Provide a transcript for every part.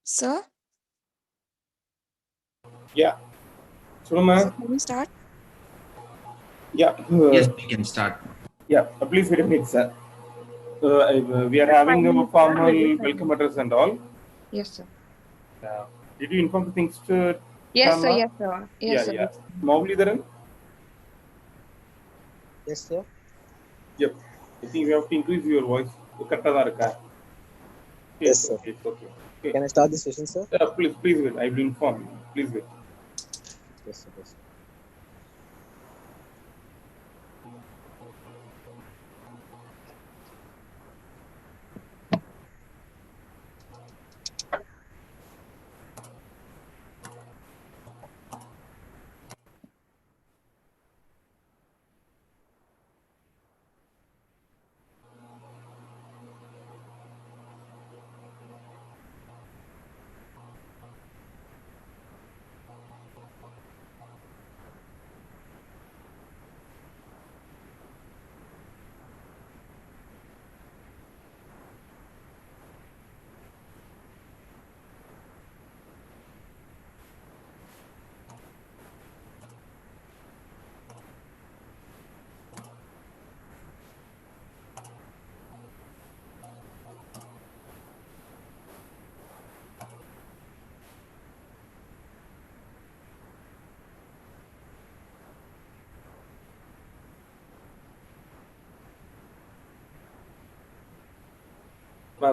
Sir, Yeah. Sulama, so can we start? yeah. Yes, we can start. Yeah. Please wait a minute, sir. We are Just having 5 minutes, a sir. We'll formal just 5 minutes. welcome address and all. Yes, sir. Did you inform the things to Yes, sir. Sharma? Yes, sir. Yeah, Yes, sir. yeah. Maulidaran? Yes, sir. Yep. I think you have to increase your voice. Correct தான் இருக்கா? Yes, It's sir. okay. It's okay. Okay. Can I start the session, sir? Please wait. I will inform you. Please wait. Yes, sir. Yes, sir.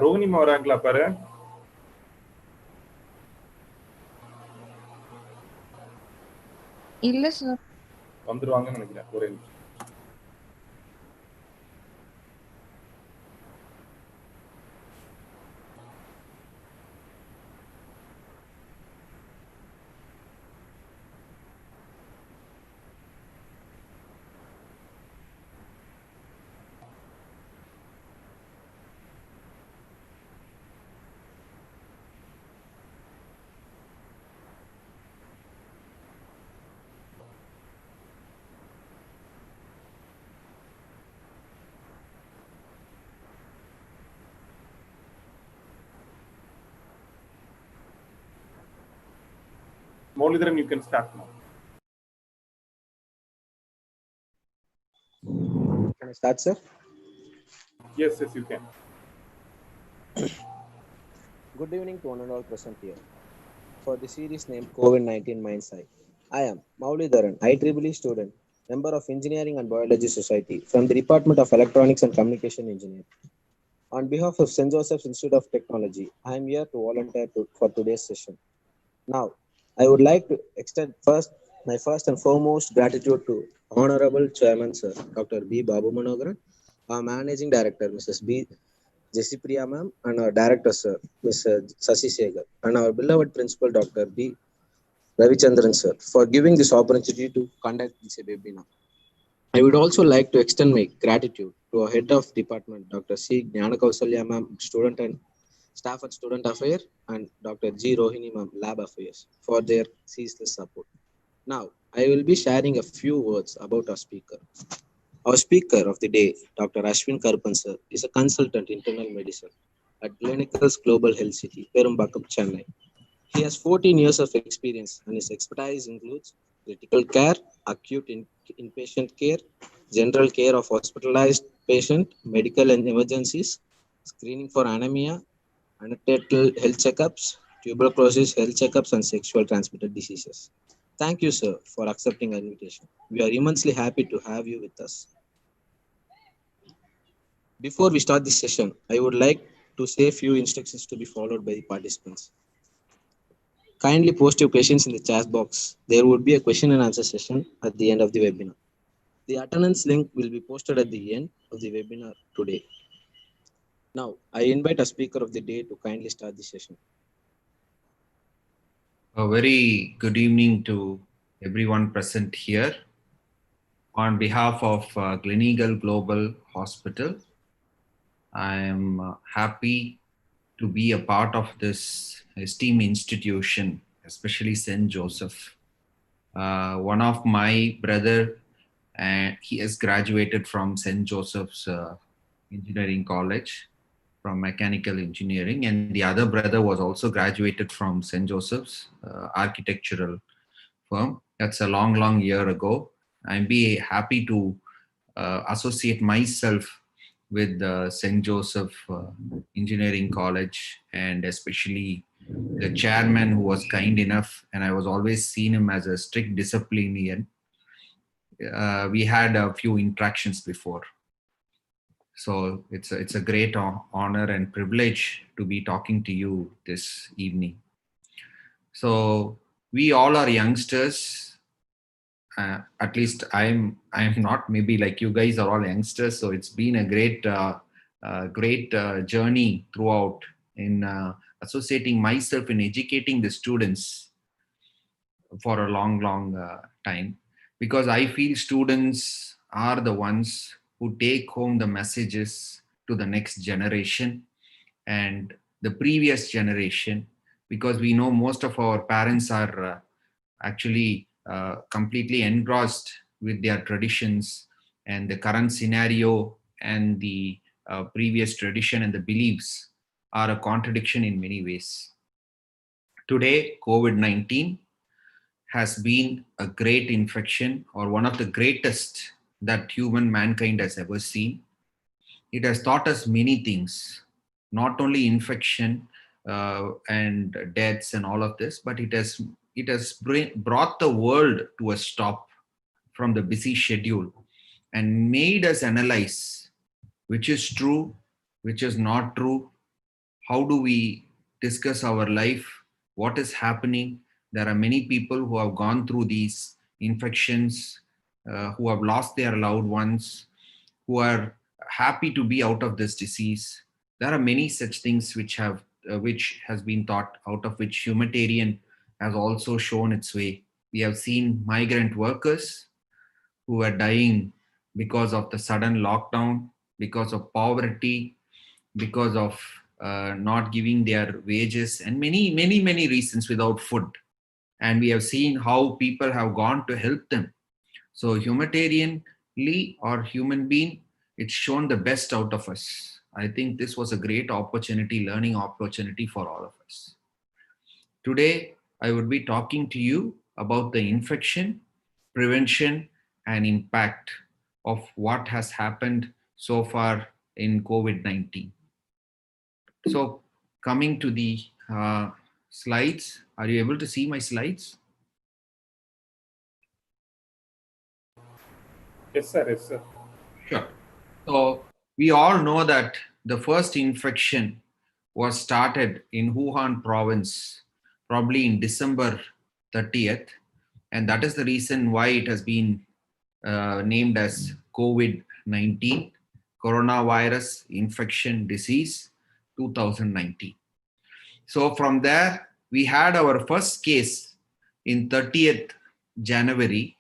ரோஹினிமா வராங்களா பாரு. இல்ல sir. வந்துருவாங்கன்னு நினைக்கிறேன். ஒரே நிமிஷம். Maulidaran, you can start now. Can I start, sir? Yes, you can. Good evening to one and all present here. For the series named COVID-19 Mindsight, I am Maulidaran, IEEE student, member of Engineering and Biology Society from the Department of Electronics and Communication Engineering. On behalf of St. Joseph's Institute of Technology, I am here to volunteer for today's session. Now, I would like to extend my first and foremost gratitude to Honorable Chairman Sir Dr. B. Babu Manogaran, our Managing Director Mrs. B. Jessipriya Ma'am, and our Director Sir Mr. Sasi Segar, and our beloved Principal Dr. B. Ravichandran Sir for giving this opportunity to conduct this webinar. I would also like to extend my gratitude to our Head of Department Dr. C. Jnanakausalya Ma'am, Student and Staff and Student Affairs, and Dr. G. Rohini Ma'am, Lab Affairs, for their ceaseless support. Now, I will be sharing a few words about our speaker. Our speaker of the day, Dr. Ashwin Karpan sir, is a consultant in internal medicine at Clinical's Global Health City, Perumbakam, Chennai. He has 14 years of experience and his expertise includes critical care, acute inpatient care, general care of hospitalized patient, medical and emergencies, screening for anemia, antenatal health checkups, tuberculosis health checkups, and sexual transmitted diseases. Thank you, sir, for accepting our invitation. We are immensely happy to have you with us. Before we start this session, I would like to say a few instructions to be followed by the participants. Kindly post your questions in the chat box. There would be a question and answer session at the end of the webinar. The attendance link will be posted at the end of the webinar today. Now, I invite a speaker of the day to kindly start the session. A very good evening to everyone present here. On behalf of Clinical Global Hospital, I am happy to be a part of this esteemed institution, especially St. Joseph. One of my brother, he has graduated from St. Joseph's Engineering College, from mechanical engineering, and the other brother was also graduated from St. Joseph's architectural firm. That's a long, long year ago. I'd be happy to associate myself with St. Joseph Engineering College, and especially the chairman, who was kind enough, and I was always seen him as a strict disciplinarian. We had a few interactions before. So it's a great honor and privilege to be talking to you this evening. So we all are youngsters. At least I'm not. Maybe like you guys are all youngsters. So it's been a great journey throughout in associating myself in educating the students for a long time, because I feel students are the ones who take home the messages to the next generation and the previous generation, because we know most of our parents are actually completely engrossed with their traditions, and the current scenario and the previous tradition and the beliefs are a contradiction in many ways. Today, COVID-19 has been a great infection, or one of the greatest that mankind has ever seen. It has taught us many things, not only infection and deaths and all of this, but it has brought the world to a stop from the busy schedule and made us analyze which is true, which is not true, how do we discuss our life, what is happening. There are many people who have gone through these infections, who have lost their loved ones, who are happy to be out of this disease. There are many such things which has been taught, out of which humanitarian has also shown its way. We have seen migrant workers who are dying because of the sudden lockdown, because of poverty, because of not giving their wages, and many reasons without food. And we have seen how people have gone to help them. So humanitarianly or human being, it's shown the best out of us. I think this was a great opportunity, learning opportunity for all of us. Today, I would be talking to you about the infection, prevention, and impact of what has happened so far in COVID-19. So coming to the slides, are you able to see my slides? Yes, sir. Yes, sir. Sure. So we all know that the first infection was started in Wuhan province, probably in December 30th. And that is the reason why it has been named as COVID-19, Coronavirus Infection Disease 2019. So from there, we had our first case in 30th January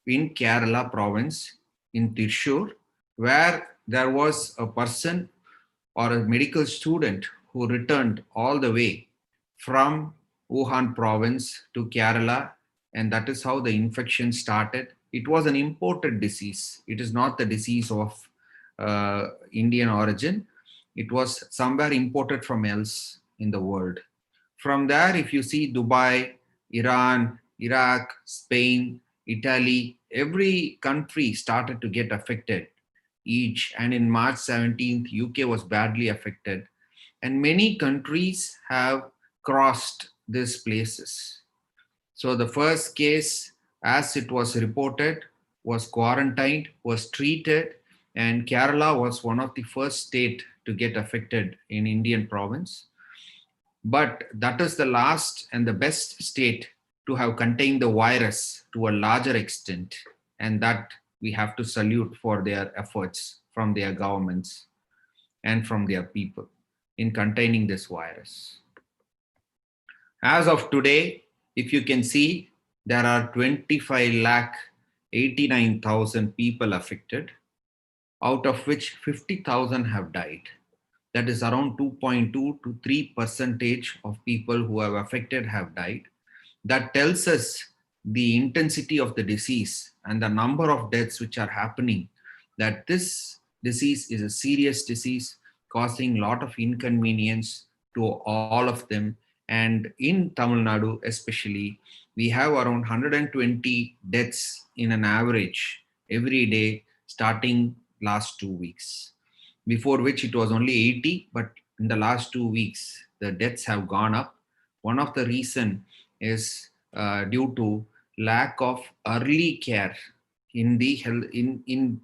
in Kerala province in Thrissur, where there was a person or a medical student who returned all the way from Wuhan province to Kerala, and that is how the infection started. It was an imported disease. It is not the disease of Indian origin. It was somewhere imported from else in the world. From there, if you see Dubai, Iran, Iraq, Spain, Italy, every country started to get affected each. And in March 17th, UK was badly affected. And many countries have crossed these places. So the first case, as it was reported, was quarantined, was treated, and Kerala was one of the first state to get affected in Indian province. But that is the last and the best state to have contained the virus to a larger extent. And that we have to salute for their efforts from their governments and from their people in containing this virus. As of today, if you can see, there are 25 lakh 89,000 people affected, out of which 50,000 have died. That is around 2.2 to 3% of people who have affected have died. That tells us the intensity of the disease and the number of deaths which are happening, that this disease is a serious disease causing a lot of inconvenience to all of them. And in Tamil Nadu, especially, we have around 120 deaths in an average every day starting last 2 weeks, before which it was only 80, but in the last 2 weeks, the deaths have gone up. One of the reason is due to lack of early care in the health in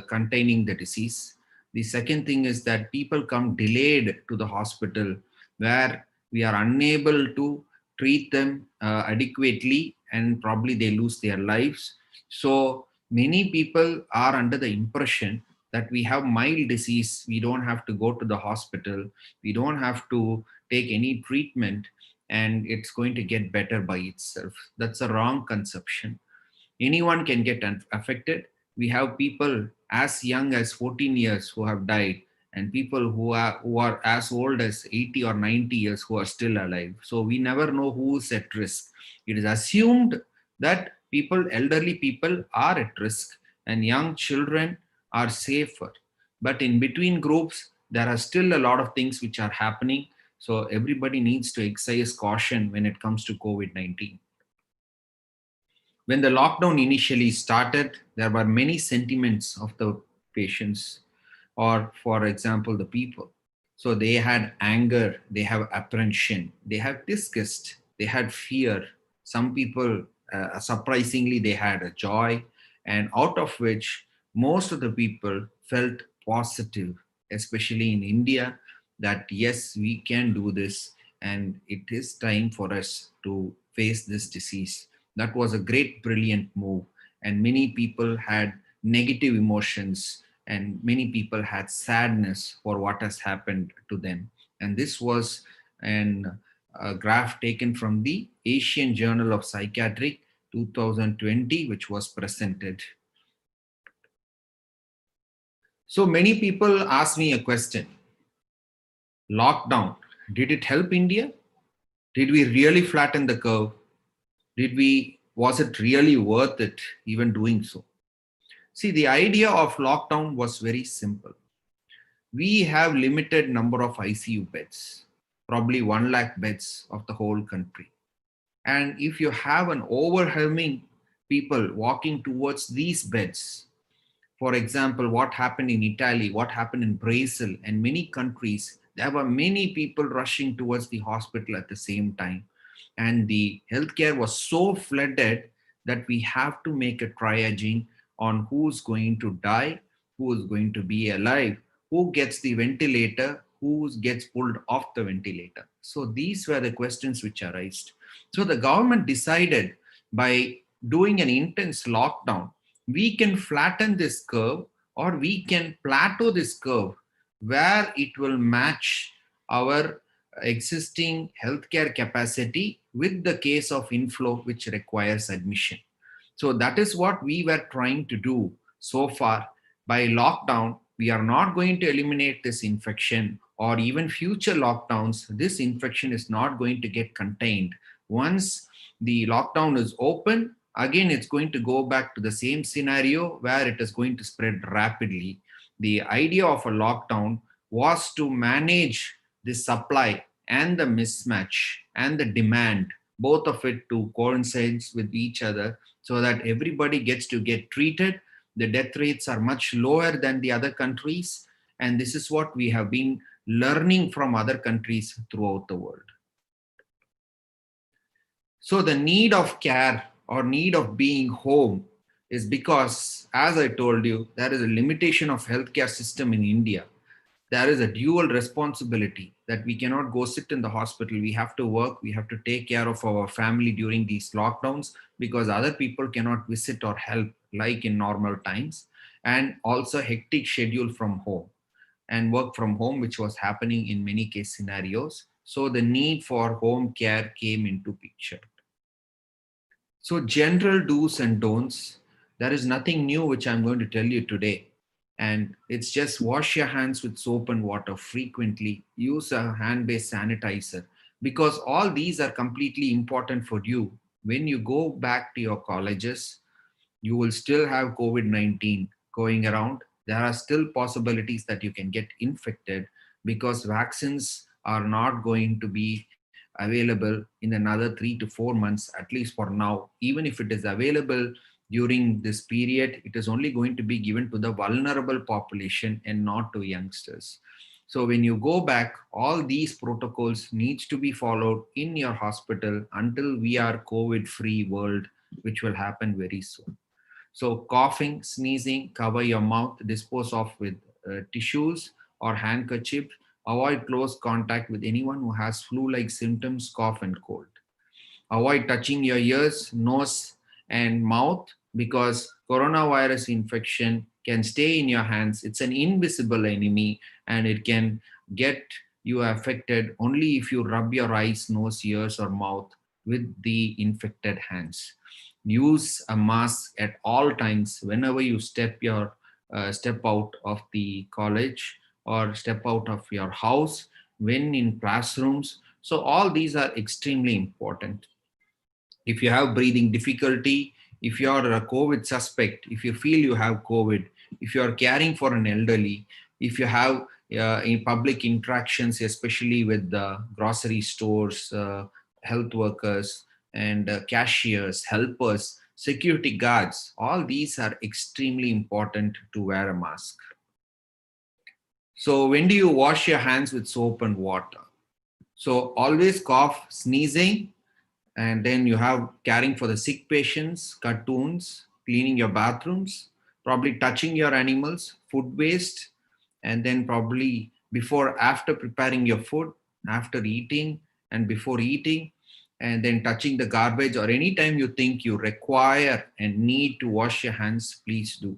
containing the disease. The second thing is that people come delayed to the hospital, where we are unable to treat them adequately, and probably they lose their lives. So many people are under the impression that we have mild disease, we don't have to go to the hospital, we don't have to take any treatment, and it's going to get better by itself. That's a wrong conception. Anyone can get affected. We have people as young as 14 years who have died, and people who are as old as 80 or 90 years who are still alive. So we never know who is at risk. It is assumed that elderly people are at risk, and young children are safer. But in between groups, there are still a lot of things which are happening. So everybody needs to exercise caution when it comes to COVID-19. When the lockdown initially started, there were many sentiments of the patients, or, for example, the people. So they had anger, they have apprehension, they have disgust, they had fear. Some people, surprisingly, they had a joy, and out of which most of the people felt positive, especially in India, that yes, we can do this, and it is time for us to face this disease. That was a great, brilliant move. And many people had negative emotions, and many people had sadness for what has happened to them. And this was an a graph taken from the Asian Journal of Psychiatry 2020, which was presented. So many people ask me a question: lockdown, did it help India? Did we really flatten the curve? Was it really worth it even doing so? See, the idea of lockdown was very simple. We have limited number of ICU beds, probably 1 lakh beds of the whole country. And if you have an overwhelming people walking towards these beds, for example, what happened in Italy, what happened in Brazil, and many countries, there were many people rushing towards the hospital at the same time. And the healthcare was so flooded that we have to make a triaging on who's going to die, who is going to be alive, who gets the ventilator, who gets pulled off the ventilator. So these were the questions which arised. So the government decided, by doing an intense lockdown, we can flatten this curve, or we can plateau this curve, where it will match our existing healthcare capacity with the case of inflow which requires admission. So that is what we were trying to do so far. By lockdown, we are not going to eliminate this infection, or even future lockdowns, this infection is not going to get contained. Once the lockdown is open, again, it's going to go back to the same scenario where it is going to spread rapidly. The idea of a lockdown was to manage the supply and the mismatch and the demand, both of it to coincide with each other, so that everybody gets to get treated. The death rates are much lower than the other countries. And this is what we have been learning from other countries throughout the world. So the need of care, or need of being home, is because, as I told you, there is a limitation of healthcare system in India. There is a dual responsibility that we cannot go sit in the hospital. We have to work, we have to take care of our family during these lockdowns, because other people cannot visit or help like in normal times. And also hectic schedule from home and work from home, which was happening in many case scenarios. So the need for home care came into picture. So general do's and don'ts. There is nothing new which I'm going to tell you today. And it's just wash your hands with soap and water frequently. Use a hand-based sanitizer, because all these are completely important for you. When you go back to your colleges, you will still have COVID-19 going around. There are still possibilities that you can get infected. because vaccines are not going to be available in another 3 to 4 months, at least for now. Even if it is available during this period, it is only going to be given to the vulnerable population and not to youngsters. So when you go back, all these protocols needs to be followed in your hospital until we are COVID free world, which will happen very soon. So coughing, sneezing, cover your mouth, dispose of with tissues or handkerchief. Avoid close contact with anyone who has flu-like symptoms, cough and cold. Avoid touching your ears, nose, and mouth because coronavirus infection can stay in your hands. It's an invisible enemy and it can get you affected only if you rub your eyes, nose, ears, or mouth with the infected hands. Use a mask at all times whenever you step out of the college or step out of your house, when in classrooms. So all these are extremely important. If you have breathing difficulty, if you are a COVID suspect, if you feel you have COVID, if you are caring for an elderly, if you have in public interactions, especially with the grocery stores, health workers, and cashiers, helpers, security guards, all these are extremely important to wear a mask. So when do you wash your hands with soap and water? So always cough, sneezing, and then you have caring for the sick patients, cut wounds, cleaning your bathrooms, probably touching your animals, food waste, and then probably before, after preparing your food, after eating, and before eating, and then touching the garbage, or anytime you think you require and need to wash your hands, please do.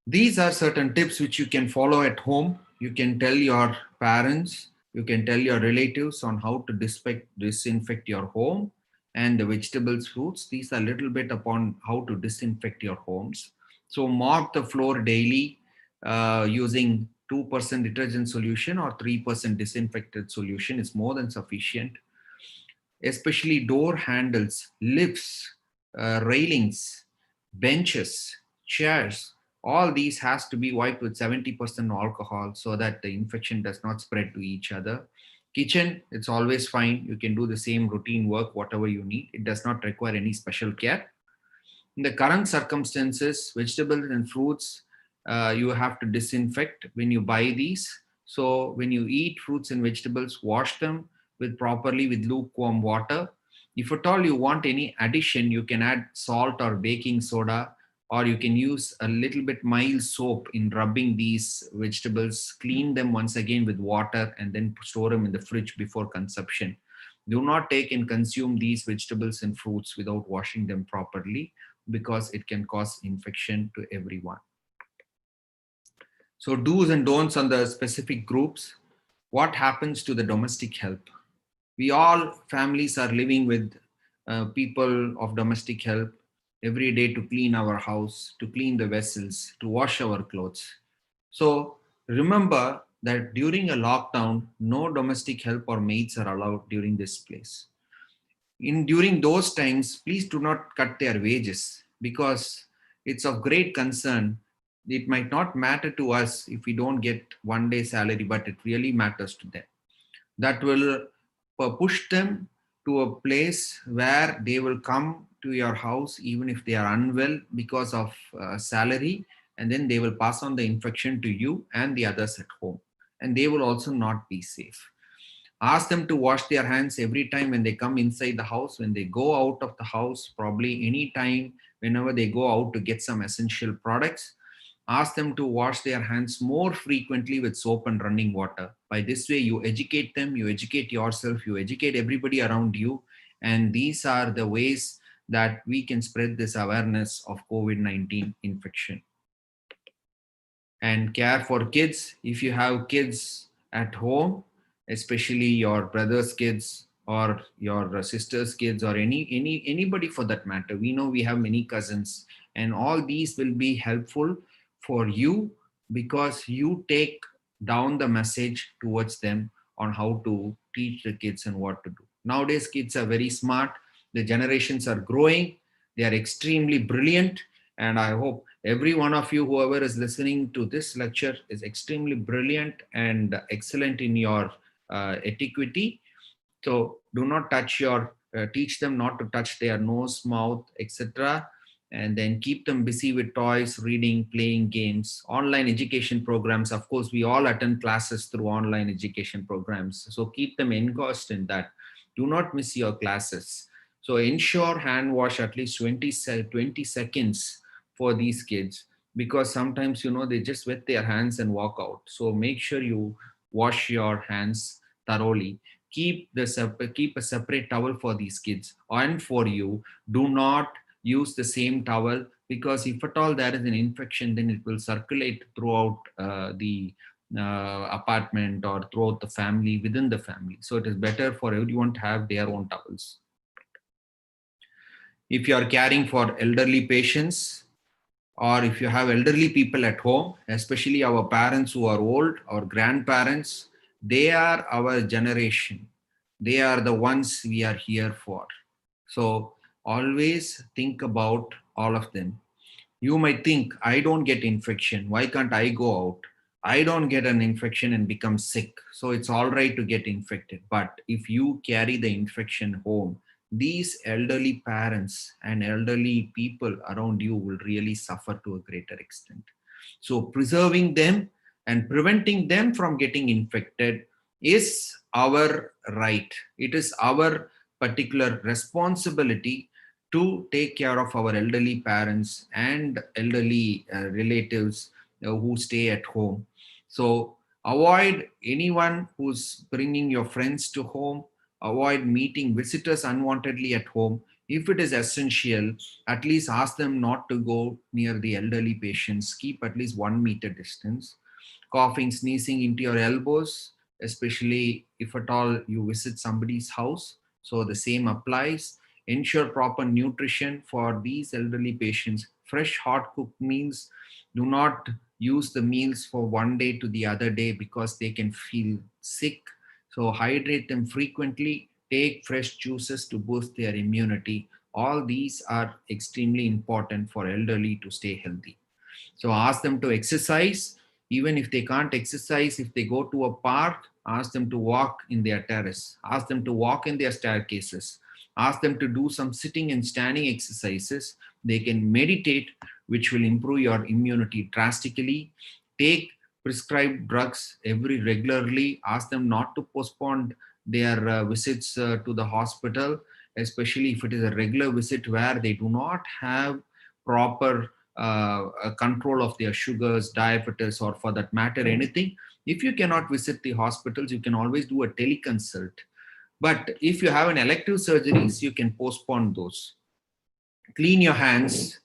These are certain tips which you can follow at home. You can tell your parents, you can tell your relatives on how to disinfect your home and the vegetables, fruits. These are a little bit upon how to disinfect your homes. So mop the floor daily using 2% detergent solution or 3% disinfected solution is more than sufficient. Especially door handles, lifts, railings, benches, chairs, all these has to be wiped with 70% alcohol so that the infection does not spread to each other. Kitchen, it's always fine. You can do the same routine work, whatever you need. It does not require any special care. In the current circumstances, vegetables and fruits, you have to disinfect when you buy these. So when you eat fruits and vegetables, wash them with properly with lukewarm water. If at all you want any addition, you can add salt or baking soda, or you can use a little bit mild soap in rubbing these vegetables, clean them once again with water, and then store them in the fridge before consumption. Do not take and consume these vegetables and fruits without washing them properly, because it can cause infection to everyone. So do's and don'ts on the specific groups. What happens to the domestic help? We all families are living with people of domestic help every day to clean our house, to clean the vessels, to wash our clothes. So remember that during a lockdown, no domestic help or maids are allowed during this place. During those times, please do not cut their wages, because it's of great concern. It might not matter to us if we don't get 1 day salary, but it really matters to them. That will push them to a place where they will come to your house even if they are unwell because of salary, and then they will pass on the infection to you and the others at home, and they will also not be safe. Ask them to wash their hands every time when they come inside the house, when they go out of the house, probably any time whenever they go out to get some essential products. Ask them to wash their hands more frequently with soap and running water. By this way, you educate them, you educate yourself, you educate everybody around you. And these are the ways that we can spread this awareness of COVID-19 infection. And care for kids. If you have kids at home, especially your brother's kids or your sister's kids, or anybody for that matter, we know we have many cousins, and all these will be helpful for you, because you take down the message towards them on how to teach the kids and what to do. Nowadays kids are very smart, the generations are growing, they are extremely brilliant, and I hope Every one of you, whoever is listening to this lecture, is extremely brilliant and excellent in your etiquette. So do not touch teach them not to touch their nose, mouth, etc. And then keep them busy with toys, reading, playing games, online education programs. Of course, we all attend classes through online education programs. So keep them engrossed in that. Do not miss your classes. So ensure hand wash at least 20 seconds for these kids, because sometimes, they just wet their hands and walk out. So make sure you wash your hands thoroughly. Keep a separate towel for these kids and for you. Do not use the same towel, because if at all there is an infection, then it will circulate throughout the apartment or throughout the family, within the family. So it is better for everyone to have their own towels. If you are caring for elderly patients, or if you have elderly people at home, especially our parents who are old, our grandparents, they are our generation. They are the ones we are here for. So always think about all of them. You might think, I don't get infection. Why can't I go out? I don't get an infection and become sick. So it's all right to get infected. But if you carry the infection home, these elderly parents and elderly people around you will really suffer to a greater extent. So preserving them and preventing them from getting infected is our right. It is our particular responsibility to take care of our elderly parents and elderly relatives who stay at home. So avoid anyone who's bringing your friends to home. Avoid meeting visitors unwantedly at home. If it is essential, at least ask them not to go near the elderly patients. Keep at least 1 meter distance. Coughing, sneezing into your elbows, especially if at all you visit somebody's house. So the same applies. Ensure proper nutrition for these elderly patients. Fresh, hot cooked meals. Do not use the meals for one day to the other day, because they can feel sick. So hydrate them frequently. Take fresh juices to boost their immunity. All these are extremely important for elderly to stay healthy. So ask them to exercise. Even if they can't exercise, if they go to a park, ask them to walk in their terrace. Ask them to walk in their staircases. Ask them to do some sitting and standing exercises. They can meditate, which will improve your immunity drastically. Take prescribed drugs every regularly. Ask them not to postpone their visits to the hospital, especially if it is a regular visit where they do not have proper control of their sugars, diabetes, or for that matter, anything. If you cannot visit the hospitals, you can always do a teleconsult. But if you have an elective surgeries, you can postpone those. Clean your hands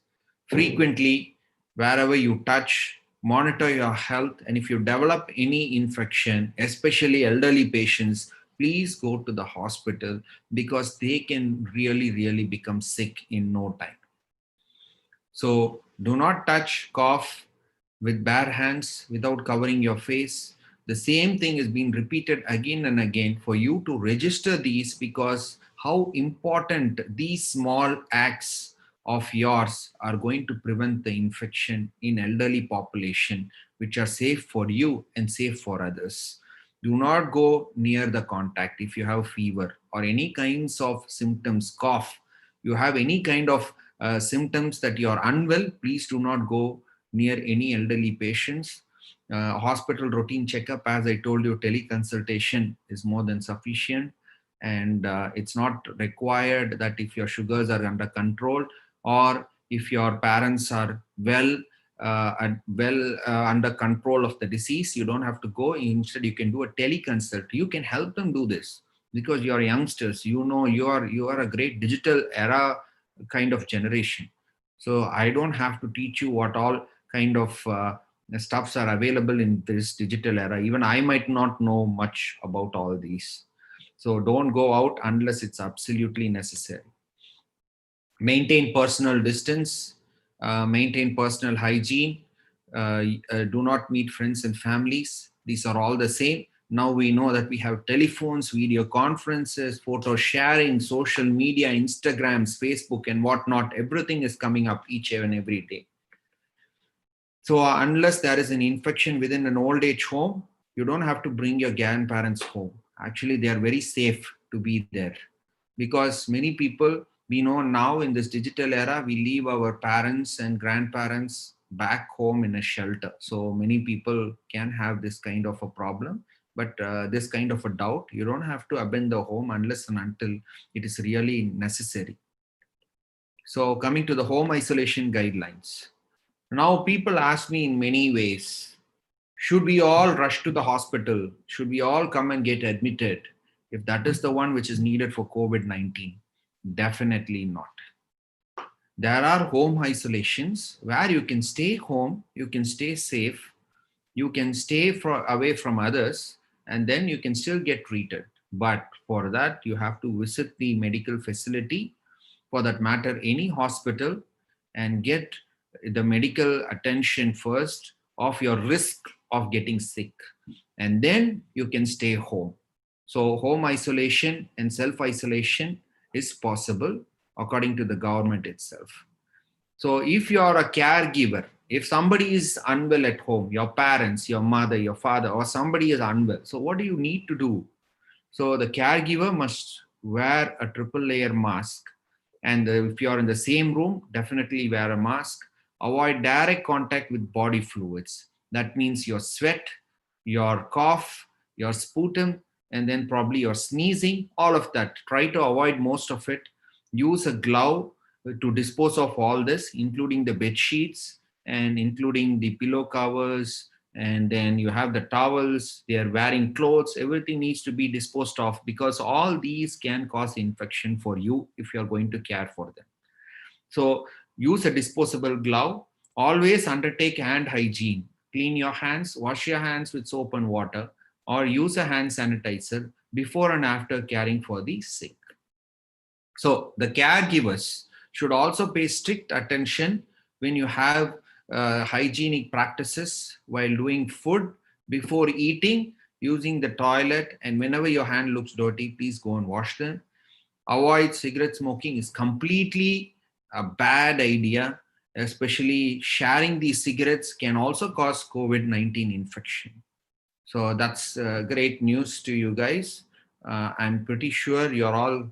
frequently wherever you touch. Monitor your health. And if you develop any infection, especially elderly patients, please go to the hospital, because they can really, really become sick in no time. So do not touch, cough with bare hands without covering your face. The same thing is being repeated again and again for you to register these, because how important these small acts of yours are going to prevent the infection in elderly population, which are safe for you and safe for others. Do not go near the contact. If you have fever or any kinds of symptoms, cough, you have any kind of symptoms that you are unwell, please do not go near any elderly patients. Hospital routine checkup, as I told you, teleconsultation is more than sufficient. And it's not required that if your sugars are under control, or if your parents are under control of the disease, you don't have to go. Instead, you can do a teleconsult. You can help them do this, because you are youngsters. You are a great digital era kind of generation. So I don't have to teach you what all kind of stuffs are available in this digital era. Even I might not know much about all these. So don't go out unless it's absolutely necessary. Maintain personal distance, maintain personal hygiene, do not meet friends and families. These are all the same. Now we know that we have telephones, video conferences, photo sharing, social media, Instagrams, Facebook, and whatnot. Everything is coming up each and every day. So unless there is an infection within an old age home, you don't have to bring your grandparents home. Actually, they are very safe to be there, because many people, we know now in this digital era, we leave our parents and grandparents back home in a shelter. So many people can have this kind of a problem, but this kind of a doubt, you don't have to abandon the home unless and until it is really necessary. So coming to the home isolation guidelines. Now people ask me in many ways, should we all rush to the hospital? Should we all come and get admitted if that is the one which is needed for COVID-19? Definitely not. There are home isolations where you can stay home, you can stay safe, you can stay away from others, and then you can still get treated. But for that, you have to visit the medical facility, for that matter, any hospital, and get the medical attention first of your risk of getting sick. And then you can stay home. So home isolation and self-isolation is possible according to the government itself. So if you are a caregiver, if somebody is unwell at home, your parents, your mother, your father, or somebody is unwell, so what do you need to do? So the caregiver must wear a triple layer mask. And if you are in the same room, definitely wear a mask. Avoid direct contact with body fluids. That means your sweat, your cough, your sputum, and then probably your sneezing, all of that. Try to avoid most of it. Use a glove to dispose of all this, including the bed sheets and including the pillow covers, and then you have the towels, they are wearing clothes, everything needs to be disposed of, because all these can cause infection for you if you are going to care for them. So use a disposable glove. Always undertake hand hygiene. Clean your hands, wash your hands with soap and water, or use a hand sanitizer before and after caring for the sick. So the caregivers should also pay strict attention when you have hygienic practices while doing food, before eating, using the toilet, and whenever your hand looks dirty, please go and wash them. Avoid cigarette smoking is completely a bad idea, especially sharing these cigarettes can also cause COVID-19 infection. So that's great news to you guys. I'm pretty sure you're all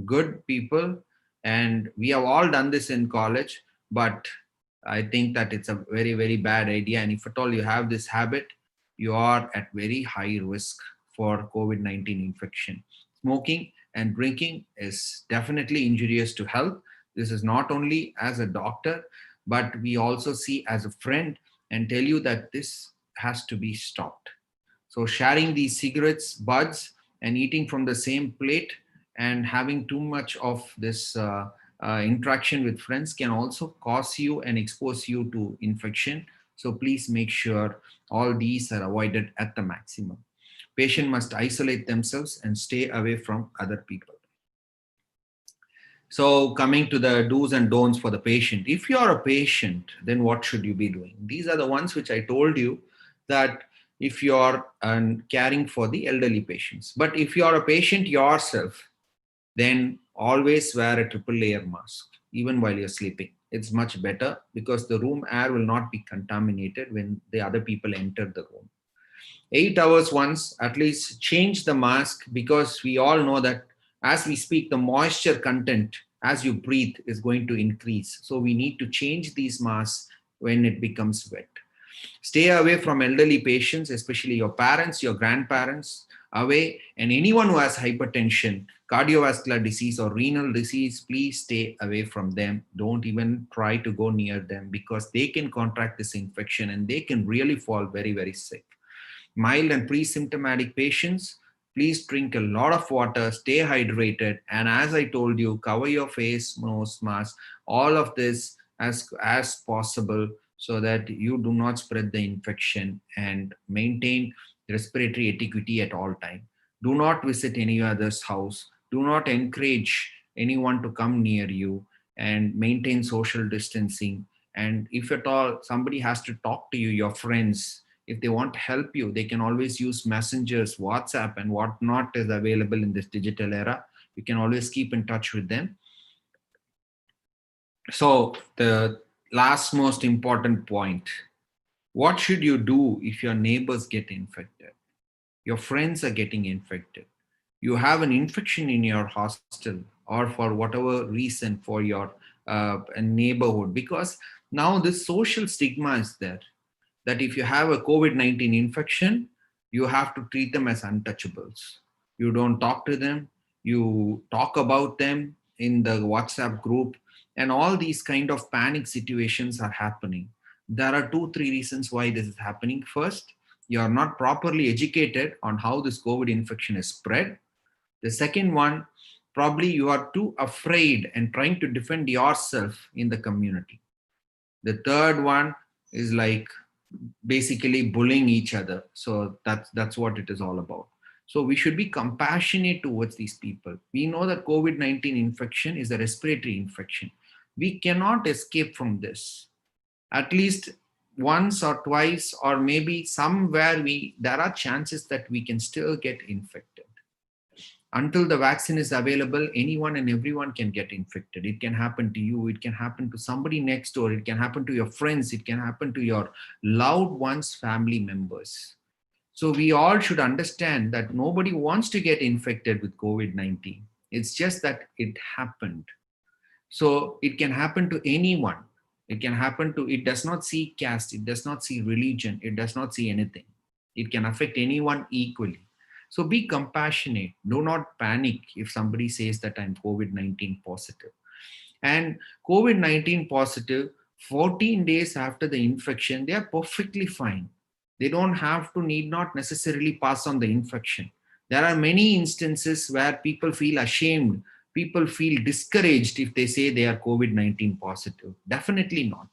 good people, and we have all done this in college, but I think that it's a very, very bad idea. And if at all you have this habit, you are at very high risk for COVID-19 infection. Smoking and drinking is definitely injurious to health. This is not only as a doctor, but we also see as a friend and tell you that this has to be stopped. So sharing these cigarettes, buds, and eating from the same plate and having too much of this interaction with friends can also cause you and expose you to infection. So please make sure all these are avoided at the maximum. Patient must isolate themselves and stay away from other people. So coming to the do's and don'ts for the patient. If you are a patient, then what should you be doing? These are the ones which I told you, that if you are caring for the elderly patients. But if you are a patient yourself, then always wear a triple layer mask, even while you're sleeping. It's much better, because the room air will not be contaminated when the other people enter the room. 8 hours once, at least change the mask, because we all know that as we speak, the moisture content as you breathe is going to increase. So we need to change these masks when it becomes wet. Stay away from elderly patients, especially your parents, your grandparents, away. And anyone who has hypertension, cardiovascular disease, or renal disease, please stay away from them. Don't even try to go near them, because they can contract this infection and they can really fall very, very sick. Mild and pre-symptomatic patients, please drink a lot of water, stay hydrated, and as I told you, cover your face, nose, mask, all of this as possible, so that you do not spread the infection, and maintain respiratory etiquette at all time. Do not visit any other's house. Do not encourage anyone to come near you, and maintain social distancing. And if at all somebody has to talk to you, your friends, if they want to help you, they can always use messengers, WhatsApp, and whatnot is available in this digital era. You can always keep in touch with them. So the last most important point, What should you do if your neighbors get infected? Your friends are getting infected. You have an infection in your hostel or for whatever reason for your neighborhood, because now this social stigma is there that if you have a COVID-19 infection, you have to treat them as untouchables. You don't talk to them, you talk about them in the WhatsApp group, and all these kind of panic situations are happening. There are two, three reasons why this is happening. First, you are not properly educated on how this COVID infection is spread. The second one, probably you are too afraid and trying to defend yourself in the community. The third one is like basically bullying each other. So that's what it is all about. So we should be compassionate towards these people. We know that COVID-19 infection is a respiratory infection. We cannot escape from this. At least once or twice, or maybe somewhere there are chances that we can still get infected. Until the vaccine is available, anyone and everyone can get infected. It can happen to you, it can happen to somebody next door, it can happen to your friends, it can happen to your loved ones, family members. So we all should understand that nobody wants to get infected with COVID-19. It's just that it happened. So it can happen to anyone. It can happen to, it does not see caste, it does not see religion, it does not see anything. It can affect anyone equally. So be compassionate. Do not panic if somebody says that I'm COVID-19 positive. And COVID-19 positive, 14 days after the infection, they are perfectly fine. They don't have to, need not necessarily pass on the infection. There are many instances where people feel ashamed, people feel discouraged if they say they are COVID-19 positive. Definitely not.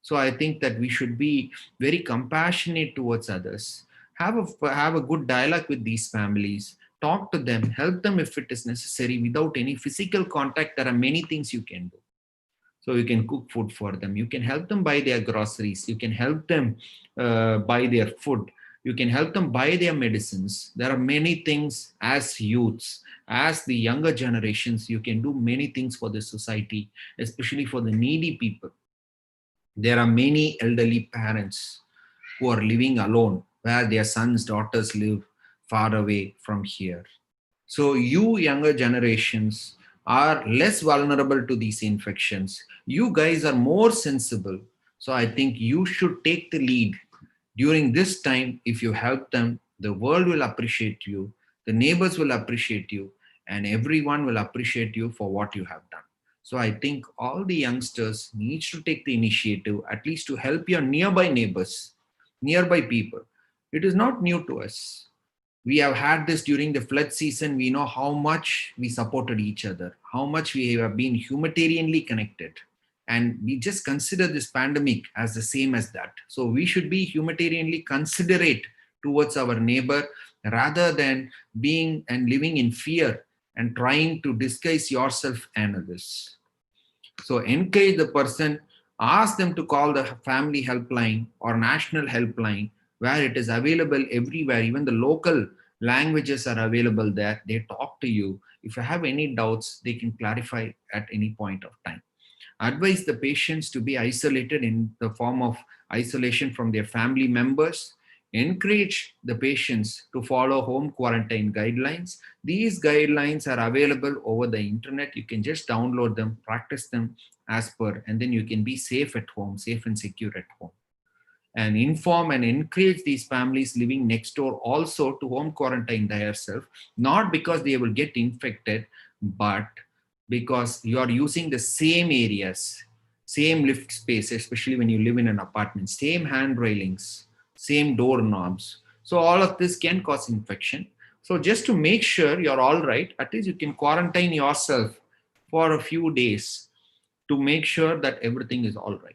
So I think that we should be very compassionate towards others. Have a good dialogue with these families. Talk to them, help them if it is necessary without any physical contact. There are many things you can do. So you can cook food for them. You can help them buy their groceries. You can help them buy their food. You can help them buy their medicines. There are many things as youths, as the younger generations, you can do many things for the society, especially for the needy people. There are many elderly parents who are living alone, where their sons, daughters live far away from here. So you younger generations are less vulnerable to these infections. You guys are more sensible. So I think you should take the lead during this time. If you help them, the world will appreciate you, the neighbors will appreciate you, and everyone will appreciate you for what you have done. So I think all the youngsters needs to take the initiative, at least to help your nearby neighbors, nearby people. It is not new to us. We have had this during the flood season. We know how much we supported each other, how much we have been humanitarianly connected. And we just consider this pandemic as the same as that. So we should be humanitarianly considerate towards our neighbor, rather than being and living in fear and trying to disguise yourself and others. So encourage the person, ask them to call the family helpline or national helpline, where it is available everywhere. Even the local languages are available there. They talk to you. If you have any doubts, they can clarify at any point of time. Advise the patients to be isolated in the form of isolation from their family members. Encourage the patients to follow home quarantine guidelines. These guidelines are available over the internet. You can just download them, practice them as per, and then you can be safe at home, safe and secure at home. And inform and encourage these families living next door also to home quarantine themselves, not because they will get infected, but because you are using the same areas, same lift space, especially when you live in an apartment, same hand railings, same door knobs. So all of this can cause infection. So just to make sure you're all right, at least you can quarantine yourself for a few days to make sure that everything is all right.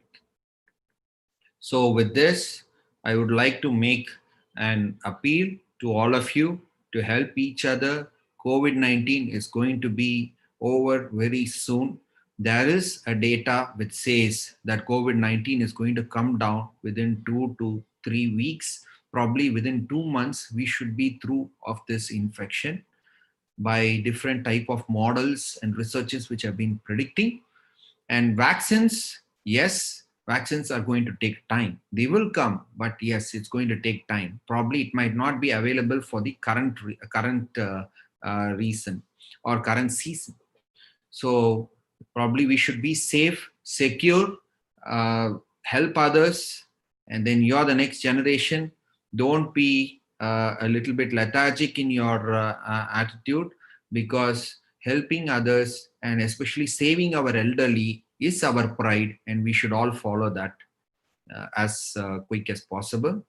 So with this, I would like to make an appeal to all of you to help each other. COVID-19 is going to be over very soon. There is a data which says that COVID-19 is going to come down within 2 to 3 weeks. Probably within 2 months, we should be through of this infection by different type of models and researches which have been predicting. And vaccines, yes, Vaccines are going to take time. They will come, but yes, it's going to take time. Probably it might not be available for the current reason or current season. So probably we should be safe, secure, help others, and then you're the next generation. Don't be a little bit lethargic in your attitude, because helping others and especially saving our elderly is our pride, and we should all follow that as quick as possible.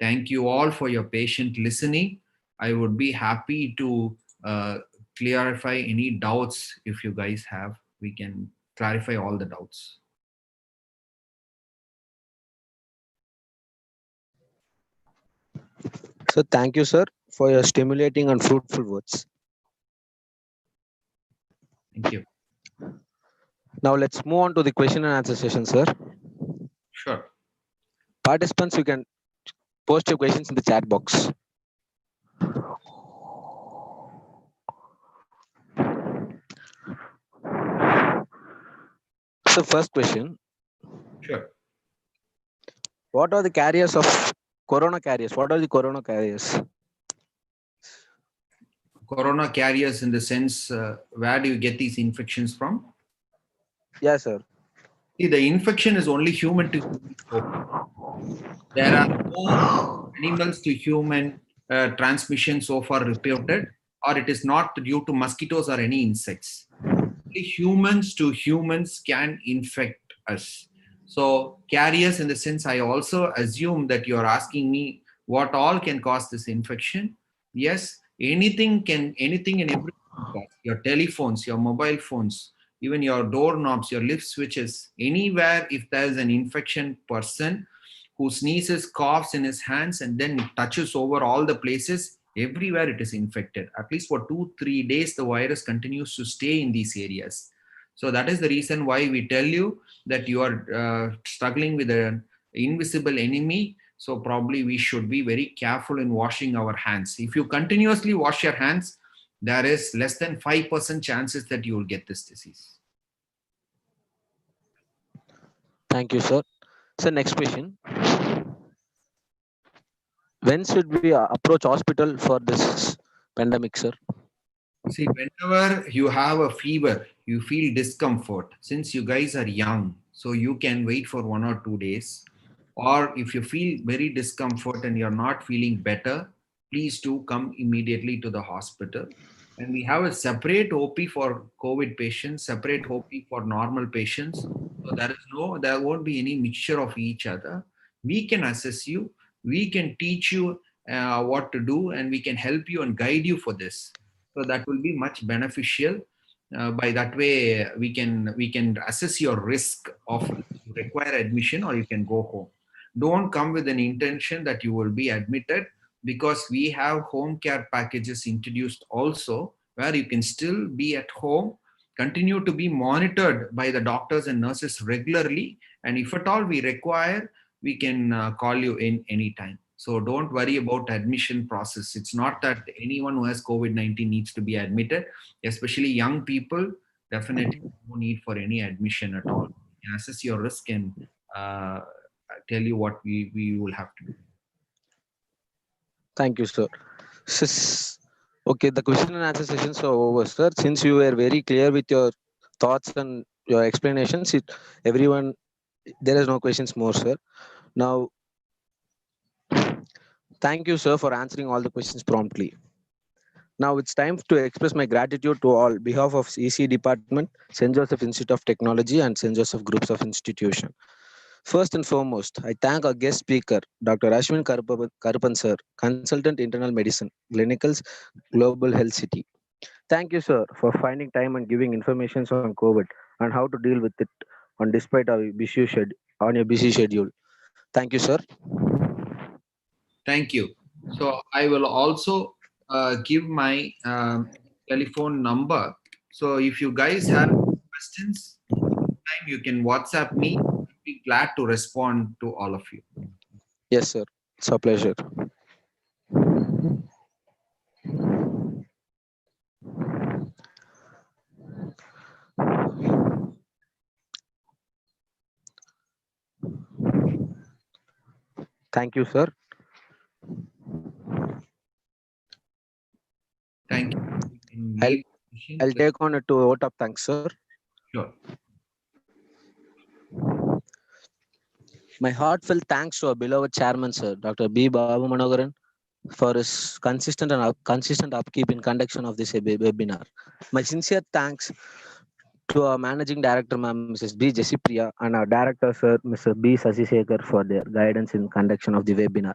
Thank you all for your patient listening. I would be happy to uh, clarify any doubts if you guys have. We can clarify all the doubts. So thank you, sir, for your stimulating and fruitful words. Thank you. Now let's move on to the question and answer session, sir. Sure. Participants, you can post your questions in the chat box. So first question, Sure. what are the carriers of corona carriers? What are the corona carriers? Corona carriers in the sense, where do you get these infections from? Yes, sir. See, the infection is only human to human so far. There are no animals to human transmission so far reported, or it is not due to mosquitoes or any insects. Only humans to humans can infect us. So, carriers, in the sense, I also assume that you are asking me what all can cause this infection. Yes, anything and everything can cause. Your telephones, your mobile phones, even your doorknobs, your lift switches, anywhere, if there is an infection person who sneezes, coughs in his hands, and then it touches over all the places, everywhere it is infected. At least for 2-3 days, the virus continues to stay in these areas. So that is the reason why we tell you that you are struggling with an invisible enemy. So probably we should be very careful in washing our hands. If you continuously wash your hands, there is less than 5% chances that you will get this disease. Thank you, sir. So next question, when should we approach hospital for this pandemic, sir? See, whenever you have a fever, you feel discomfort. Since you guys are young, so you can wait for 1 or 2 days. Or if you feel very discomfort and you're not feeling better, please do come immediately to the hospital. And we have a separate OP for COVID patients, separate OP for normal patients. So there won't be any mixture of each other. We can assess you, we can teach you what to do, and we can help you and guide you for this. So that will be much beneficial. By that way, we can assess your risk of you require admission or you can go home. Don't come with an intention that you will be admitted, because we have home care packages introduced also, where you can still be at home, continue to be monitored by the doctors and nurses regularly, and if at all we require, we can call you in anytime. So don't worry about admission process. It's not that anyone who has COVID-19 needs to be admitted, especially young people. Definitely no need for any admission at all. You can assess your risk and uh, tell you what we will have to do. Thank you, sir. Okay, the question and answer sessions are over, sir. Since you were very clear with your thoughts and your explanations, everyone, there is no questions more, sir. Now, thank you, sir, for answering all the questions promptly. Now it's time to express my gratitude to all behalf of ECE Department, St. Joseph Institute of Technology, and St. Joseph Groups of Institution. First and foremost, I thank our guest speaker, Dr. Ashwin Karupan sir, Consultant Internal Medicine, Clinicals, Global Health City. Thank you, sir, for finding time and giving information on COVID and how to deal with it on your busy schedule. Thank you, sir. Thank you. So I will also give my telephone number. So if you guys have questions, anytime you can WhatsApp me. I'll be glad to respond to all of you. Yes, sir. It's a pleasure. Thank you, sir. Thank you. In I'll, lead I'll session, take on to vote of thanks, sir. sure. My heartfelt thanks to our beloved chairman, sir, Dr. B. Babu Manogaran, for his consistent upkeep in conduction of this webinar. My sincere thanks to our managing director, ma'am, Mrs. B. Jessipriya, and our director, sir, Mr. B. Sasisekhar, for their guidance in conduction of the webinar.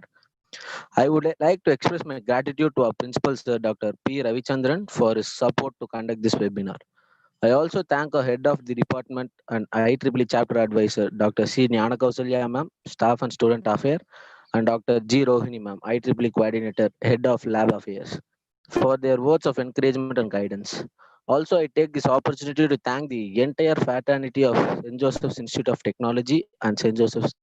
I would like to express my gratitude to our principal, sir, Dr. P. Ravichandran, for his support to conduct this webinar. I also thank our head of the department and IEEE chapter advisor, Dr. C. Nyanakausalya, ma'am, staff and student affairs, and Dr. G. Rohini, ma'am, IEEE coordinator, head of lab affairs, for their words of encouragement and guidance. Also, I take this opportunity to thank the entire fraternity of St. Joseph's Institute of Technology and St. Joseph's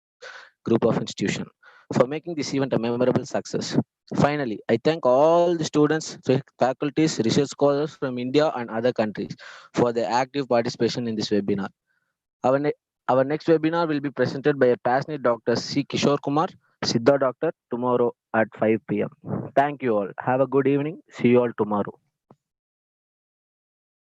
Group of Institution for making this event a memorable success. Finally, I thank all the students, faculties, research scholars from India and other countries for their active participation in this webinar. Our, our next webinar will be presented by a passionate Dr. C. Kishore Kumar, Siddha Doctor, tomorrow at 5 p.m. Thank you all. Have a good evening. See you all tomorrow.